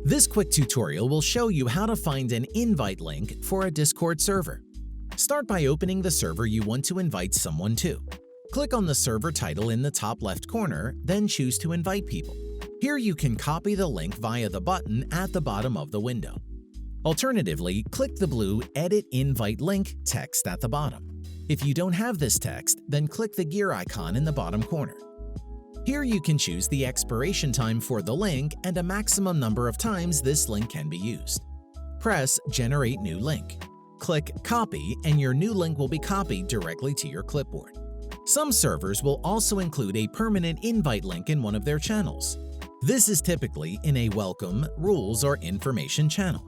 This quick tutorial will show you how to find an invite link for a Discord server. Start by opening the server you want to invite someone to. Click on the server title in the top left corner, then choose to invite people. Here you can copy the link via the button at the bottom of the window. Alternatively, click the blue Edit Invite Link text at the bottom. If you don't have this text, then click the gear icon in the bottom corner. Here you can choose the expiration time for the link and a maximum number of times this link can be used. Press Generate New Link. Click Copy and your new link will be copied directly to your clipboard. Some servers will also include a permanent invite link in one of their channels. This is typically in a welcome, rules, or information channel.